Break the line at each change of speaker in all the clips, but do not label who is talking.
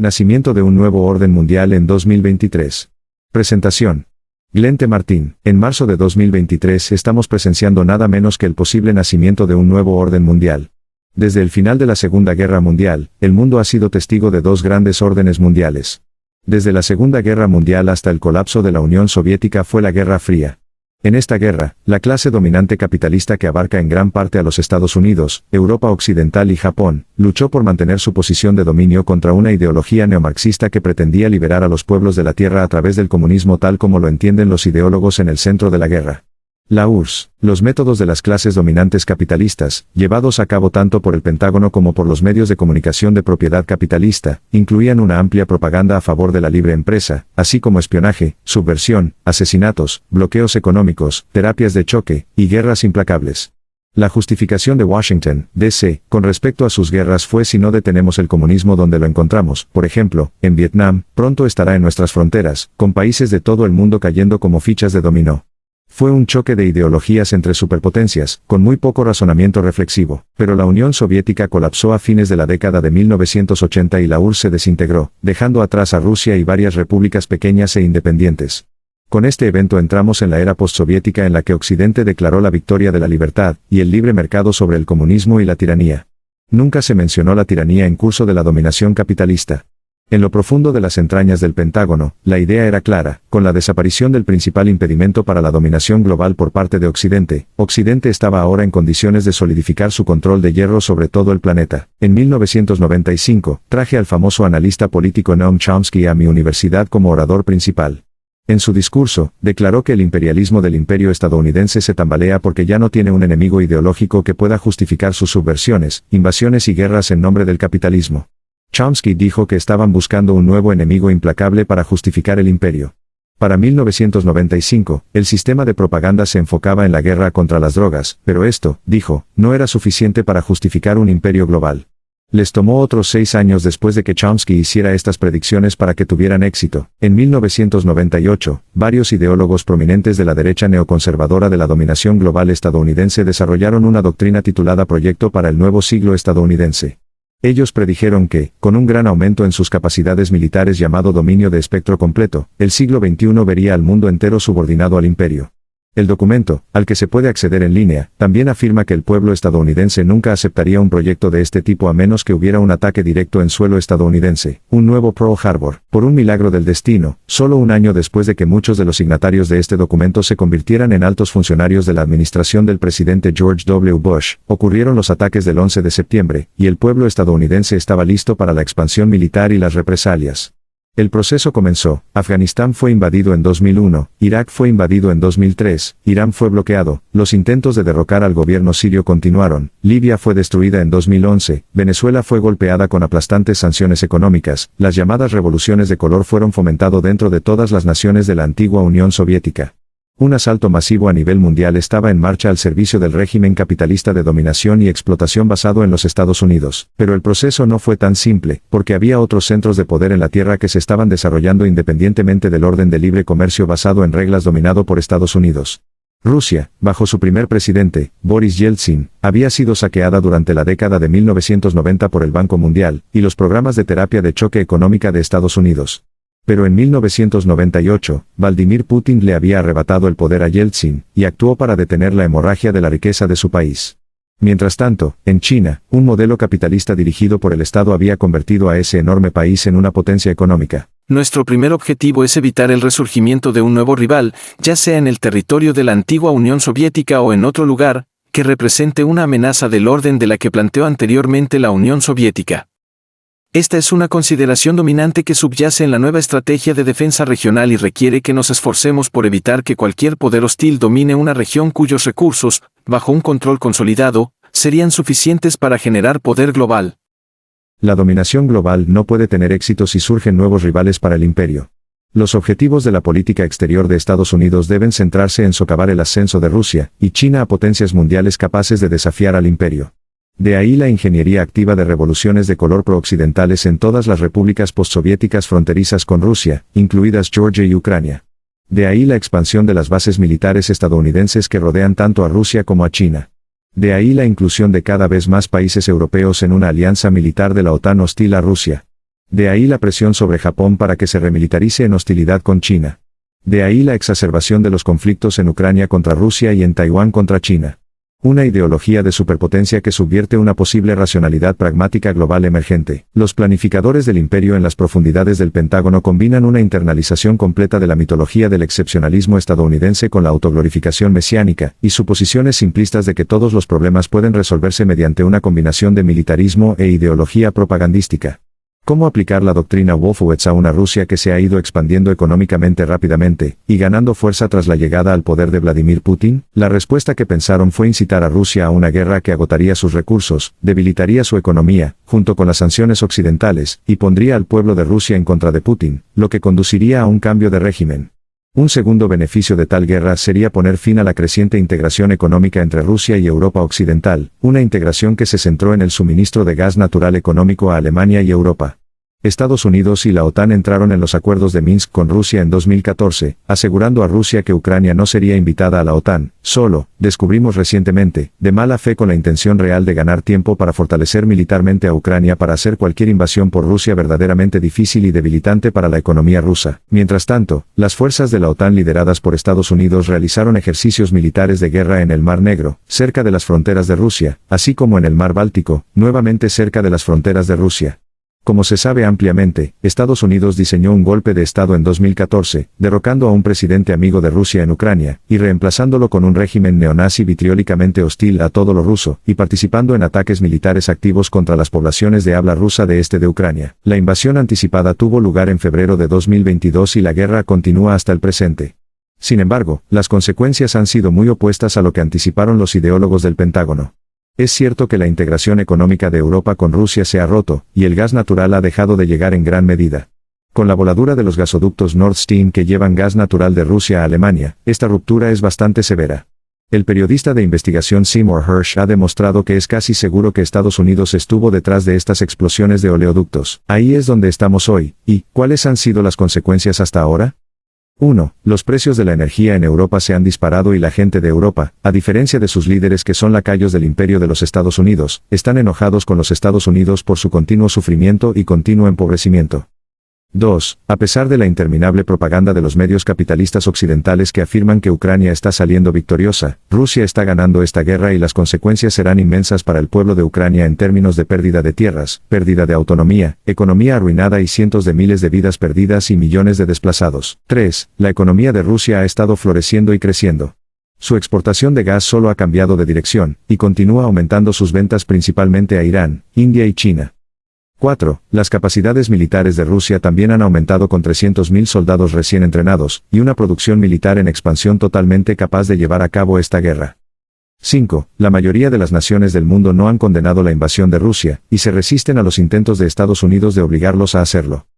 Nacimiento de un nuevo orden mundial en 2023. Presentación. Glenn T. Martin. En marzo de 2023 estamos presenciando nada menos que el posible nacimiento de un nuevo orden mundial. Desde el final de la Segunda Guerra Mundial, el mundo ha sido testigo de dos grandes órdenes mundiales. Desde la Segunda Guerra Mundial hasta el colapso de la Unión Soviética fue la Guerra Fría. En esta guerra, la clase dominante capitalista que abarca en gran parte a los Estados Unidos, Europa Occidental y Japón, luchó por mantener su posición de dominio contra una ideología neomarxista que pretendía liberar a los pueblos de la tierra a través del comunismo tal como lo entienden los ideólogos en el centro de la guerra. La URSS, los métodos de las clases dominantes capitalistas, llevados a cabo tanto por el Pentágono como por los medios de comunicación de propiedad capitalista, incluían una amplia propaganda a favor de la libre empresa, así como espionaje, subversión, asesinatos, bloqueos económicos, terapias de choque, y guerras implacables. La justificación de Washington, D.C., con respecto a sus guerras fue: si no detenemos el comunismo donde lo encontramos, por ejemplo, en Vietnam, pronto estará en nuestras fronteras, con países de todo el mundo cayendo como fichas de dominó. Fue un choque de ideologías entre superpotencias, con muy poco razonamiento reflexivo, pero la Unión Soviética colapsó a fines de la década de 1980 y la URSS se desintegró, dejando atrás a Rusia y varias repúblicas pequeñas e independientes. Con este evento entramos en la era postsoviética en la que Occidente declaró la victoria de la libertad y el libre mercado sobre el comunismo y la tiranía. Nunca se mencionó la tiranía en curso de la dominación capitalista. En lo profundo de las entrañas del Pentágono, la idea era clara: con la desaparición del principal impedimento para la dominación global por parte de Occidente, Occidente estaba ahora en condiciones de solidificar su control de hierro sobre todo el planeta. En 1995, traje al famoso analista político Noam Chomsky a mi universidad como orador principal. En su discurso, declaró que el imperialismo del imperio estadounidense se tambalea porque ya no tiene un enemigo ideológico que pueda justificar sus subversiones, invasiones y guerras en nombre del capitalismo. Chomsky dijo que estaban buscando un nuevo enemigo implacable para justificar el imperio. Para 1995, el sistema de propaganda se enfocaba en la guerra contra las drogas, pero esto, dijo, no era suficiente para justificar un imperio global. Les tomó otros 6 años después de que Chomsky hiciera estas predicciones para que tuvieran éxito. En 1998, varios ideólogos prominentes de la derecha neoconservadora de la dominación global estadounidense desarrollaron una doctrina titulada Proyecto para el Nuevo Siglo Estadounidense. Ellos predijeron que, con un gran aumento en sus capacidades militares llamado dominio de espectro completo, el siglo XXI vería al mundo entero subordinado al imperio. El documento, al que se puede acceder en línea, también afirma que el pueblo estadounidense nunca aceptaría un proyecto de este tipo a menos que hubiera un ataque directo en suelo estadounidense, un nuevo Pearl Harbor. Por un milagro del destino, solo un año después de que muchos de los signatarios de este documento se convirtieran en altos funcionarios de la administración del presidente George W. Bush, ocurrieron los ataques del 11 de septiembre, y el pueblo estadounidense estaba listo para la expansión militar y las represalias. El proceso comenzó: Afganistán fue invadido en 2001, Irak fue invadido en 2003, Irán fue bloqueado, los intentos de derrocar al gobierno sirio continuaron, Libia fue destruida en 2011, Venezuela fue golpeada con aplastantes sanciones económicas, las llamadas revoluciones de color fueron fomentadas dentro de todas las naciones de la antigua Unión Soviética. Un asalto masivo a nivel mundial estaba en marcha al servicio del régimen capitalista de dominación y explotación basado en los Estados Unidos. Pero el proceso no fue tan simple, porque había otros centros de poder en la Tierra que se estaban desarrollando independientemente del orden de libre comercio basado en reglas dominado por Estados Unidos. Rusia, bajo su primer presidente, Boris Yeltsin, había sido saqueada durante la década de 1990 por el Banco Mundial y los programas de terapia de choque económica de Estados Unidos. Pero en 1998, Vladimir Putin le había arrebatado el poder a Yeltsin, y actuó para detener la hemorragia de la riqueza de su país. Mientras tanto, en China, un modelo capitalista dirigido por el Estado había convertido a ese enorme país en una potencia económica.
Nuestro primer objetivo es evitar el resurgimiento de un nuevo rival, ya sea en el territorio de la antigua Unión Soviética o en otro lugar, que represente una amenaza del orden de la que planteó anteriormente la Unión Soviética. Esta es una consideración dominante que subyace en la nueva estrategia de defensa regional y requiere que nos esforcemos por evitar que cualquier poder hostil domine una región cuyos recursos, bajo un control consolidado, serían suficientes para generar poder global.
La dominación global no puede tener éxito si surgen nuevos rivales para el imperio. Los objetivos de la política exterior de Estados Unidos deben centrarse en socavar el ascenso de Rusia y China a potencias mundiales capaces de desafiar al imperio. De ahí la ingeniería activa de revoluciones de color pro-occidentales en todas las repúblicas postsoviéticas fronterizas con Rusia, incluidas Georgia y Ucrania. De ahí la expansión de las bases militares estadounidenses que rodean tanto a Rusia como a China. De ahí la inclusión de cada vez más países europeos en una alianza militar de la OTAN hostil a Rusia. De ahí la presión sobre Japón para que se remilitarice en hostilidad con China. De ahí la exacerbación de los conflictos en Ucrania contra Rusia y en Taiwán contra China. Una ideología de superpotencia que subvierte una posible racionalidad pragmática global emergente. Los planificadores del imperio en las profundidades del Pentágono combinan una internalización completa de la mitología del excepcionalismo estadounidense con la autoglorificación mesiánica, y suposiciones simplistas de que todos los problemas pueden resolverse mediante una combinación de militarismo e ideología propagandística. ¿Cómo aplicar la doctrina Wolfowitz a una Rusia que se ha ido expandiendo económicamente rápidamente, y ganando fuerza tras la llegada al poder de Vladimir Putin? La respuesta que pensaron fue incitar a Rusia a una guerra que agotaría sus recursos, debilitaría su economía, junto con las sanciones occidentales, y pondría al pueblo de Rusia en contra de Putin, lo que conduciría a un cambio de régimen. Un segundo beneficio de tal guerra sería poner fin a la creciente integración económica entre Rusia y Europa Occidental, una integración que se centró en el suministro de gas natural económico a Alemania y Europa. Estados Unidos y la OTAN entraron en los acuerdos de Minsk con Rusia en 2014, asegurando a Rusia que Ucrania no sería invitada a la OTAN, solo, descubrimos recientemente, de mala fe con la intención real de ganar tiempo para fortalecer militarmente a Ucrania para hacer cualquier invasión por Rusia verdaderamente difícil y debilitante para la economía rusa. Mientras tanto, las fuerzas de la OTAN lideradas por Estados Unidos realizaron ejercicios militares de guerra en el Mar Negro, cerca de las fronteras de Rusia, así como en el Mar Báltico, nuevamente cerca de las fronteras de Rusia. Como se sabe ampliamente, Estados Unidos diseñó un golpe de Estado en 2014, derrocando a un presidente amigo de Rusia en Ucrania, y reemplazándolo con un régimen neonazi vitriólicamente hostil a todo lo ruso, y participando en ataques militares activos contra las poblaciones de habla rusa de este de Ucrania. La invasión anticipada tuvo lugar en febrero de 2022 y la guerra continúa hasta el presente. Sin embargo, las consecuencias han sido muy opuestas a lo que anticiparon los ideólogos del Pentágono. Es cierto que la integración económica de Europa con Rusia se ha roto, y el gas natural ha dejado de llegar en gran medida. Con la voladura de los gasoductos Nord Stream que llevan gas natural de Rusia a Alemania, esta ruptura es bastante severa. El periodista de investigación Seymour Hersh ha demostrado que es casi seguro que Estados Unidos estuvo detrás de estas explosiones de oleoductos. Ahí es donde estamos hoy, y ¿cuáles han sido las consecuencias hasta ahora? 1. Los precios de la energía en Europa se han disparado y la gente de Europa, a diferencia de sus líderes que son lacayos del imperio de los Estados Unidos, están enojados con los Estados Unidos por su continuo sufrimiento y continuo empobrecimiento. 2. A pesar de la interminable propaganda de los medios capitalistas occidentales que afirman que Ucrania está saliendo victoriosa, Rusia está ganando esta guerra y las consecuencias serán inmensas para el pueblo de Ucrania en términos de pérdida de tierras, pérdida de autonomía, economía arruinada y cientos de miles de vidas perdidas y millones de desplazados. 3. La economía de Rusia ha estado floreciendo y creciendo. Su exportación de gas solo ha cambiado de dirección, y continúa aumentando sus ventas principalmente a Irán, India y China. 4. Las capacidades militares de Rusia también han aumentado con 300.000 soldados recién entrenados, y una producción militar en expansión totalmente capaz de llevar a cabo esta guerra. 5. La mayoría de las naciones del mundo no han condenado la invasión de Rusia, y se resisten a los intentos de Estados Unidos de obligarlos a hacerlo.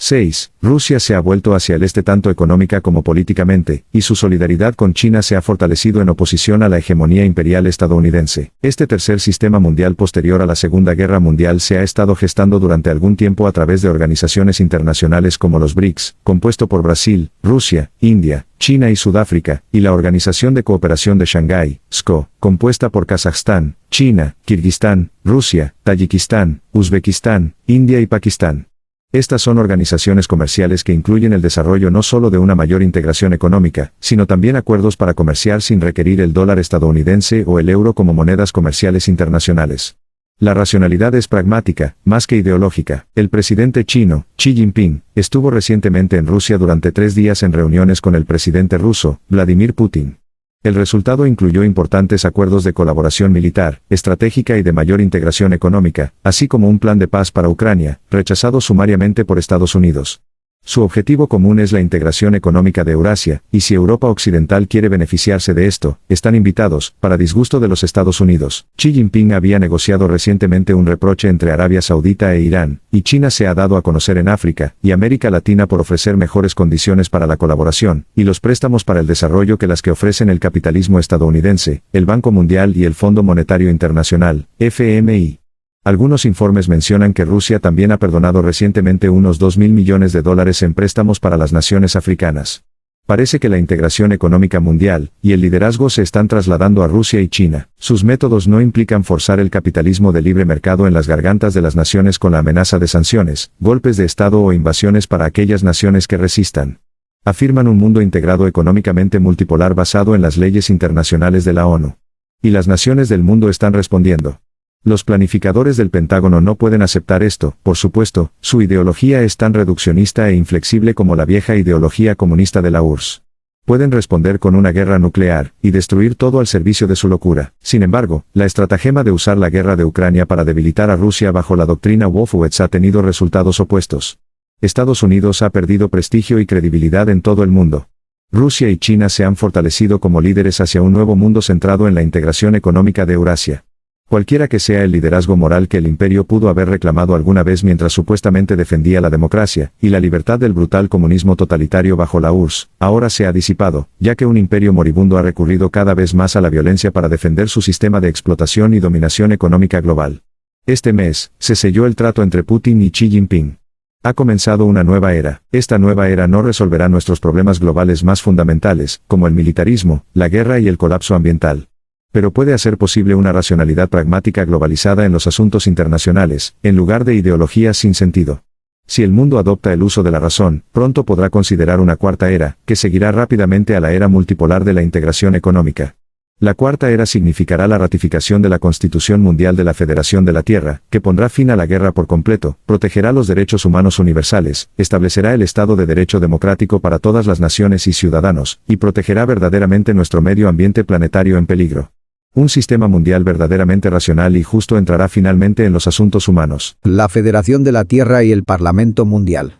6. Rusia se ha vuelto hacia el este tanto económica como políticamente, y su solidaridad con China se ha fortalecido en oposición a la hegemonía imperial estadounidense. Este tercer sistema mundial posterior a la Segunda Guerra Mundial se ha estado gestando durante algún tiempo a través de organizaciones internacionales como los BRICS, compuesto por Brasil, Rusia, India, China y Sudáfrica, y la Organización de Cooperación de Shanghái, SCO, compuesta por Kazajstán, China, Kirguistán, Rusia, Tayikistán, Uzbekistán, India y Pakistán. Estas son organizaciones comerciales que incluyen el desarrollo no solo de una mayor integración económica, sino también acuerdos para comerciar sin requerir el dólar estadounidense o el euro como monedas comerciales internacionales. La racionalidad es pragmática, más que ideológica. El presidente chino, Xi Jinping, estuvo recientemente en Rusia durante 3 días en reuniones con el presidente ruso, Vladimir Putin. El resultado incluyó importantes acuerdos de colaboración militar, estratégica y de mayor integración económica, así como un plan de paz para Ucrania, rechazado sumariamente por Estados Unidos. Su objetivo común es la integración económica de Eurasia, y si Europa Occidental quiere beneficiarse de esto, están invitados, para disgusto de los Estados Unidos. Xi Jinping había negociado recientemente un reproche entre Arabia Saudita e Irán, y China se ha dado a conocer en África y América Latina por ofrecer mejores condiciones para la colaboración, y los préstamos para el desarrollo que las que ofrecen el capitalismo estadounidense, el Banco Mundial y el Fondo Monetario Internacional, FMI. Algunos informes mencionan que Rusia también ha perdonado recientemente unos $2.000 millones en préstamos para las naciones africanas. Parece que la integración económica mundial y el liderazgo se están trasladando a Rusia y China. Sus métodos no implican forzar el capitalismo de libre mercado en las gargantas de las naciones con la amenaza de sanciones, golpes de Estado o invasiones para aquellas naciones que resistan. Afirman un mundo integrado económicamente multipolar basado en las leyes internacionales de la ONU. Y las naciones del mundo están respondiendo. Los planificadores del Pentágono no pueden aceptar esto, por supuesto, su ideología es tan reduccionista e inflexible como la vieja ideología comunista de la URSS. Pueden responder con una guerra nuclear, y destruir todo al servicio de su locura. Sin embargo, la estratagema de usar la guerra de Ucrania para debilitar a Rusia bajo la doctrina Wolfowitz ha tenido resultados opuestos. Estados Unidos ha perdido prestigio y credibilidad en todo el mundo. Rusia y China se han fortalecido como líderes hacia un nuevo mundo centrado en la integración económica de Eurasia. Cualquiera que sea el liderazgo moral que el imperio pudo haber reclamado alguna vez mientras supuestamente defendía la democracia y la libertad del brutal comunismo totalitario bajo la URSS, ahora se ha disipado, ya que un imperio moribundo ha recurrido cada vez más a la violencia para defender su sistema de explotación y dominación económica global. Este mes, se selló el trato entre Putin y Xi Jinping. Ha comenzado una nueva era. Esta nueva era no resolverá nuestros problemas globales más fundamentales, como el militarismo, la guerra y el colapso ambiental. Pero puede hacer posible una racionalidad pragmática globalizada en los asuntos internacionales, en lugar de ideologías sin sentido. Si el mundo adopta el uso de la razón, pronto podrá considerar una cuarta era, que seguirá rápidamente a la era multipolar de la integración económica. La cuarta era significará la ratificación de la Constitución Mundial de la Federación de la Tierra, que pondrá fin a la guerra por completo, protegerá los derechos humanos universales, establecerá el Estado de Derecho democrático para todas las naciones y ciudadanos, y protegerá verdaderamente nuestro medio ambiente planetario en peligro. Un sistema mundial verdaderamente racional y justo entrará finalmente en los asuntos humanos.
La Federación de la Tierra y el Parlamento Mundial.